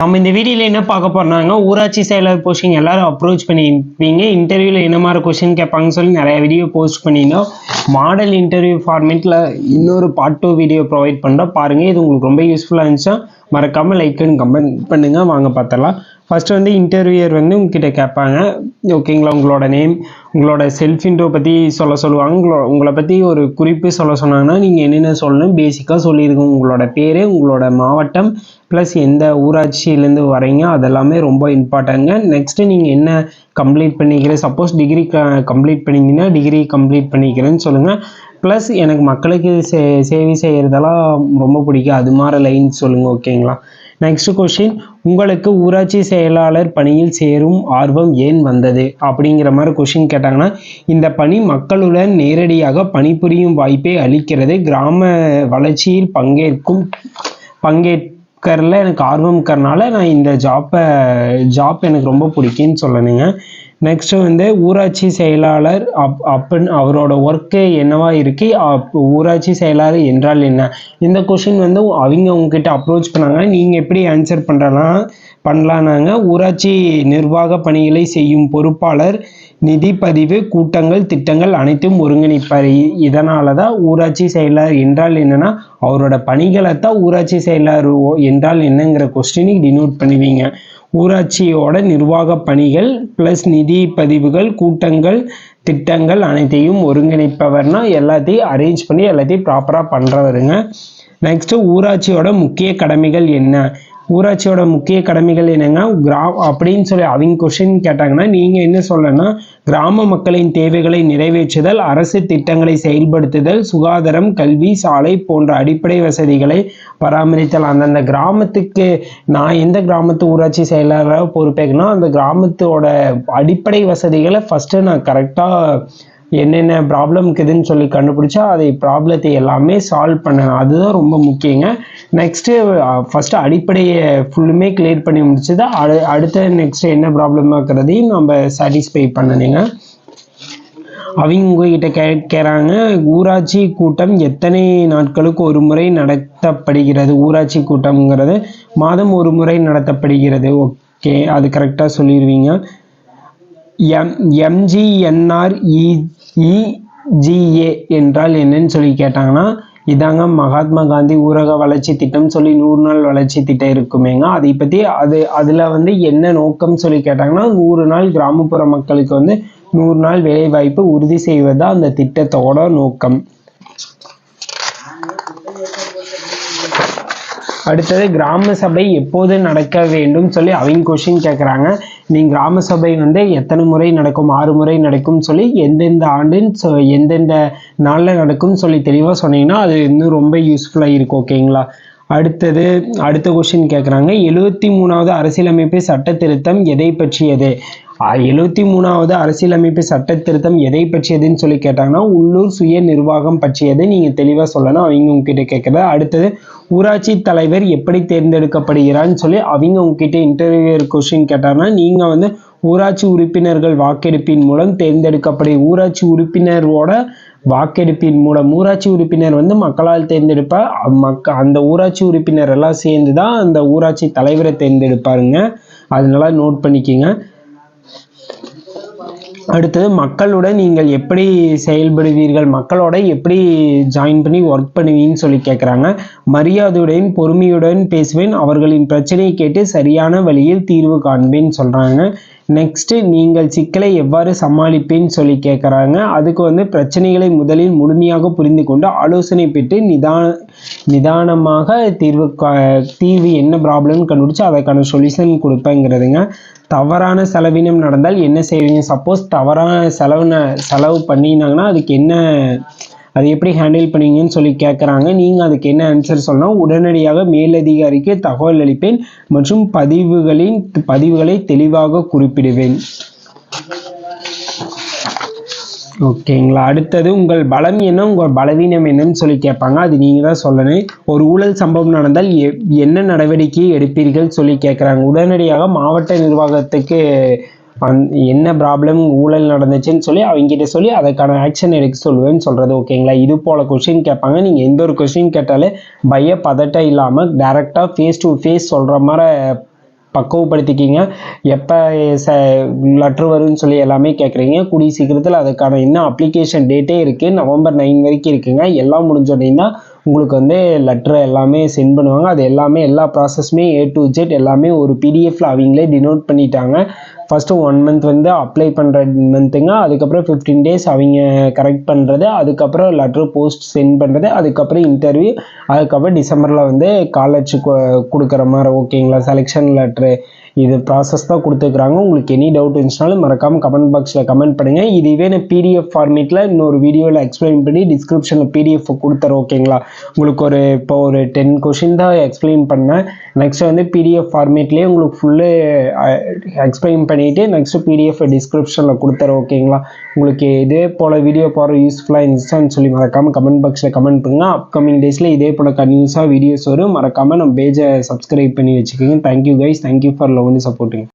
நம்ம இந்த வீடியோவில் என்ன பார்க்க போறோம்னாங்க, ஊராட்சி செயலர் போஸ்டிங் எல்லாரும் அப்ரோச் பண்ணியிருப்பீங்க. இன்டர்வியூவில் என்ன மாதிரி கொஸ்டின் கேட்பாங்கன்னு சொல்லி நிறைய வீடியோ போஸ்ட் பண்ணியிருந்தோம். மாடல் இன்டர்வியூ ஃபார்மேட்டில் இன்னொரு பார்ட் 2 வீடியோ ப்ரொவைட் பண்ணுறோம். பாருங்கள், இது உங்களுக்கு ரொம்ப யூஸ்ஃபுல்லாக இருந்துச்சா மறக்காமல் லைக் அண்ட் கமெண்ட் பண்ணுங்கள். வாங்க பார்த்தலாம். ஃபஸ்ட்டு வந்து இன்டர்வியூயர் வந்து உங்ககிட்ட கேட்பாங்க, ஓகேங்களா, உங்களோட நேம், உங்களோட செல்ஃப் இன்ட்ரோ பற்றி சொல்லுவாங்க. உங்களை பற்றி ஒரு குறிப்பு சொன்னாங்கன்னா நீங்கள் என்னென்ன சொல்லணும் பேசிக்காக சொல்லியிருக்கோம். உங்களோட பேர், உங்களோட மாவட்டம், ப்ளஸ் எந்த ஊராட்சியிலேருந்து வரீங்க, அதெல்லாமே ரொம்ப இம்பார்ட்டன்ங்க. நெக்ஸ்ட்டு நீங்கள் என்ன கம்ப்ளீட் பண்ணிக்கிறேன், சப்போஸ் டிகிரி கம்ப்ளீட் பண்ணிங்கன்னா டிகிரி கம்ப்ளீட் பண்ணிக்கிறேன்னு சொல்லுங்கள். ப்ளஸ் எனக்கு மக்களுக்கு சேவை செய்கிறதெல்லாம் ரொம்ப பிடிக்கும், அது மாதிரி லைன் சொல்லுங்கள், ஓகேங்களா. நெக்ஸ்ட் கொஸ்டின், உங்களுக்கு ஊராட்சி செயலாளர் பணியில் சேரும் ஆர்வம் ஏன் வந்தது அப்படிங்கிற மாதிரி கொஸ்டின் கேட்டாங்கன்னா, இந்த பணி மக்களுடன் நேரடியாக பணிபுரியும் வாய்ப்பை அளிக்கிறது, கிராம வளர்ச்சியில் பங்கேற்கறதுல எனக்கு ஆர்வம் இருக்கிறனால நான் இந்த ஜாப் எனக்கு ரொம்ப பிடிக்குன்னு சொல்லணுங்க. நெக்ஸ்ட் வந்து ஊராட்சி செயலாளர் அப்படின்னு அவரோட ஒர்க்கு என்னவா இருக்கு, ஊராட்சி செயலாளர் என்றால் என்ன, இந்த கொஸ்டின் வந்து அவங்க உங்ககிட்ட அப்ரோச் பண்ணாங்க. நீங்கள் எப்படி ஆன்சர் பண்ணலான்னாங்க, ஊராட்சி நிர்வாக பணிகளை செய்யும் பொறுப்பாளர், நிதி பதிவு, கூட்டங்கள், திட்டங்கள் அனைத்தும் ஒருங்கிணைப்பார். இதனால தான் ஊராட்சி செயலாளர் என்றால் என்னன்னா அவரோட பணிகளை தான் ஊராட்சி செயலாளர் என்றால் என்னங்கிற கொஸ்டினுக்கு டினோட் பண்ணுவீங்க. ஊராட்சியோட நிர்வாக பணிகள் ப்ளஸ் நிதி பதிவுகள், கூட்டங்கள், திட்டங்கள் அனைத்தையும் ஒருங்கிணைப்பவர்னா எல்லாத்தையும் அரேஞ்ச் பண்ணி எல்லாத்தையும் ப்ராப்பராக பண்ணுறவருங்க. நெக்ஸ்ட்டு ஊராட்சியோட முக்கிய கடமைகள் என்ன, ஊராட்சியோட முக்கிய கடமைகள் என்னங்க அப்படின்னு சொல்லி அவங்க கொஸ்டின் கேட்டாங்கன்னா நீங்கள் என்ன சொல்லணும்னா, கிராம மக்களின் தேவைகளை நிறைவேற்றுதல், அரசு திட்டங்களை செயல்படுத்துதல், சுகாதாரம், கல்வி, சாலை போன்ற அடிப்படை வசதிகளை பராமரித்தல். அந்தந்த கிராமத்துக்கு நான் எந்த கிராமத்து ஊராட்சி செயலாளராக பொறுப்பேற்கனா அந்த கிராமத்தோட அடிப்படை வசதிகளை ஃபஸ்ட்டு நான் கரெக்டாக என்னென்ன ப்ராப்ளம் இருக்குதுன்னு சொல்லி கண்டுபிடிச்சா அதை ப்ராப்ளத்தை எல்லாமே சால்வ் பண்ணணும், அதுதான் ரொம்ப முக்கியங்க. நெக்ஸ்ட்டு ஃபஸ்ட்டு அடிப்படையை ஃபுல்லுமே கிளியர் பண்ணி முடிச்சது, அடுத்த நெக்ஸ்ட்டு என்ன ப்ராப்ளமாக இருக்கிறதையும் நம்ம சாட்டிஸ்ஃபை பண்ணணுங்க. அவங்க உங்ககிட்ட கேட்குறாங்க, ஊராட்சி கூட்டம் எத்தனை நாட்களுக்கு ஒரு முறை நடத்தப்படுகிறது, ஊராட்சி கூட்டம்ங்கிறது மாதம் ஒரு முறை நடத்தப்படுகிறது. ஓகே, அது கரெக்டாக சொல்லிடுவீங்க. MGNREGA என்றால் என்னன்னு சொல்லி கேட்டாங்கன்னா, இதாங்க மகாத்மா காந்தி ஊரக வளர்ச்சி திட்டம் சொல்லி 100 நாள் வளர்ச்சி திட்டம் இருக்குமேங்க, அதை பற்றி அதில் வந்து என்ன நோக்கம் சொல்லி கேட்டாங்கன்னா, 100 நாள் கிராமப்புற மக்களுக்கு வந்து 100 நாள் வேலை வாய்ப்பு உறுதி செய்வதுதான் அந்த திட்டத்தோட நோக்கம். அடுத்தது, கிராம சபை எப்போது நடக்க வேண்டும் சொல்லி அவங்க கொஸ்டின் கேட்குறாங்க. நீங்கள் கிராம சபை வந்து எத்தனை முறை நடக்கும், 6 முறை நடக்கும் சொல்லி எந்தெந்த ஆண்டுன்னு எந்தெந்த நாளில் நடக்கும்னு சொல்லி தெளிவாக சொன்னீங்கன்னா அது இன்னும் ரொம்ப யூஸ்ஃபுல்லாக இருக்கும், ஓகேங்களா. அடுத்த கொஸ்டின் கேட்குறாங்க, 73வது அரசியலமைப்பு சட்ட திருத்தம் எதை பற்றியது, 73வது அரசியலமைப்பு சட்ட திருத்தம் எதை பற்றியதுன்னு சொல்லி கேட்டாங்கன்னா உள்ளூர் சுய நிர்வாகம் பற்றியது, நீங்கள் தெளிவாக சொல்லணும், அவங்க உங்ககிட்ட கேட்குறது. அடுத்தது, ஊராட்சி தலைவர் எப்படி தேர்ந்தெடுக்கப்படுகிறான்னு சொல்லி அவங்க உங்ககிட்ட இன்டர்வியூ கொஸ்டின் கேட்டாங்கன்னா நீங்கள் வந்து ஊராட்சி உறுப்பினர்கள் வாக்கெடுப்பின் மூலம் ஊராட்சி உறுப்பினரோட வாக்கெடுப்பின் மூலம், ஊராட்சி உறுப்பினர் வந்து மக்களால் தேர்ந்தெடுப்பா, அந்த ஊராட்சி உறுப்பினர் எல்லாம் சேர்ந்து தான் அந்த ஊராட்சி தலைவரை தேர்ந்தெடுப்பாருங்க, அதனால நோட் பண்ணிக்கிங்க. அடுத்தது, மக்களுடன் நீங்கள் எப்படி செயல்படுவீர்கள், மக்களோட எப்படி ஜாயின் பண்ணி ஒர்க் பண்ணுவீங்கன்னு சொல்லி கேட்குறாங்க. மரியாதையுடன் பொறுமையுடன் பேசுவேன், அவர்களின் பிரச்சனையை கேட்டு சரியான வழியில் தீர்வு காண்பேன்னு சொல்கிறாங்க. நெக்ஸ்ட்டு, நீங்கள் சிக்கலை எவ்வாறு சமாளிப்பேன்னு சொல்லி கேட்குறாங்க. அதுக்கு வந்து பிரச்சனைகளை முதலில் முழுமையாக புரிந்து கொண்டு ஆலோசனை பெற்று நிதானமாக தீர்வு என்ன ப்ராப்ளம்னு கண்டுபிடிச்சு அதற்கான சொல்யூஷன் கொடுப்பேங்கிறதுங்க. தவறான செலவினம் நடந்தால் என்ன செய்வீங்க, சப்போஸ் தவறான செலவு பண்ணினாங்கன்னா அதுக்கு என்ன, அது எப்படி ஹேண்டில் பண்ணுவீங்கன்னு சொல்லி கேட்குறாங்க. நீங்கள் அதுக்கு என்ன ஆன்சர் சொல்லணும், உடனடியாக மேலதிகாரிக்கு தகவல் அளிப்பேன் மற்றும் பதிவுகளை தெளிவாக குறிப்பிடுவேன். ஓகேங்களா. அடுத்தது, உங்கள் பலம் என்ன, உங்கள் பலவீனம் என்னன்னு சொல்லி கேட்பாங்க, அது நீங்கள் தான் சொல்லணும். ஒரு ஊழல் சம்பவம் நடந்தால் என்ன நடவடிக்கை எடுப்பீர்கள் சொல்லி கேட்குறாங்க. உடனடியாக மாவட்ட நிர்வாகத்துக்கு என்ன ப்ராப்ளம் ஊழல் நடந்துச்சுன்னு சொல்லி அவங்ககிட்ட சொல்லி அதுக்கான ஆக்ஷன் எடுக்க சொல்லுவேன்னு சொல்கிறது, ஓகேங்களா. இது போல் கொஸ்டின் கேட்பாங்க. நீங்கள் எந்த ஒரு கொஸ்டின் கேட்டாலே பதட்டம் இல்லாமல் டைரெக்டாக ஃபேஸ் டு ஃபேஸ் சொல்கிற மாதிரி பக்குவப்படுத்திக்கிங்க. எப்போ லெட்ரு வரும்னு சொல்லி எல்லாமே கேட்குறீங்க. கூடிய சீக்கிரத்தில் அதுக்கான இன்னும் அப்ளிகேஷன் டேட்டே இருக்குது, November 9 வரைக்கும் இருக்குங்க. எல்லாம் முடிஞ்சோடனே தான் உங்களுக்கு வந்து லெட்ரு எல்லாமே சென்ட் பண்ணுவாங்க. அது எல்லாமே எல்லா ப்ராசஸுமே A to Z எல்லாமே ஒரு பிடிஎஃப்ல அவங்களே டினோட் பண்ணிட்டாங்க. ஃபஸ்ட்டு 1 மந்த் வந்து அப்ளை பண்ணுற மந்த்துங்க, அதுக்கப்புறம் 15 டேஸ் அவங்க கரெக்ட் பண்ணுறது, அதுக்கப்புறம் லெட்ரு போஸ்ட் சென்ட் பண்ணுறது, அதுக்கப்புறம் இன்டர்வியூ, அதுக்கப்புறம் டிசம்பரில் வந்து காலேஜ் கொடுக்குற மாதிரி. ஓகேங்களா? செலெக்ஷன் லெட்ரு இது ப்ராசஸ் தான் கொடுத்துருக்குறாங்க. உங்களுக்கு எனி டவுட் இருந்துச்சுனாலும் மறக்காமல் கமெண்ட் பாக்ஸில் கமெண்ட் பண்ணுங்கள். இதுவே நான் பிடிஎஃப் ஃபார்மேட்டில் இன்னொரு வீடியோவில் எக்ஸ்பிளைன் பண்ணி டிஸ்கிரிப்ஷனில் பிடிஎஃப் கொடுத்துறேன். ஓகேங்களா? உங்களுக்கு இப்போ ஒரு 10 கொஷின் தான் எக்ஸ்பிளைன் பண்ணேன். நெக்ஸ்ட் வந்து பிடிஎஃப் ஃபார்மேட்லேயே உங்களுக்கு ஃபுல்லு எக்ஸ்பிளைன் பண்ணிவிட்டு நெக்ஸ்ட்டு பிடிஎஃப் டிஸ்கிரிப்ஷனில் கொடுத்துறேன். ஓகேங்களா? உங்களுக்கு இதே போல் வீடியோ போகிற யூஸ்ஃபுல்லாக இருந்துச்சுன்னு சொல்லி மறக்காமல் கமெண்ட் பாக்ஸில் கமெண்ட் பண்ணுங்கள். அப்கமிங் டேஸில் இதே போல் கன்யூஸாக வீடியோஸ் வரும். மறக்காமல் நம்ம பேஜை சப்ஸ்கிரைப் பண்ணி வச்சுக்கோங்க. Thank you guys, thank you for love and supporting.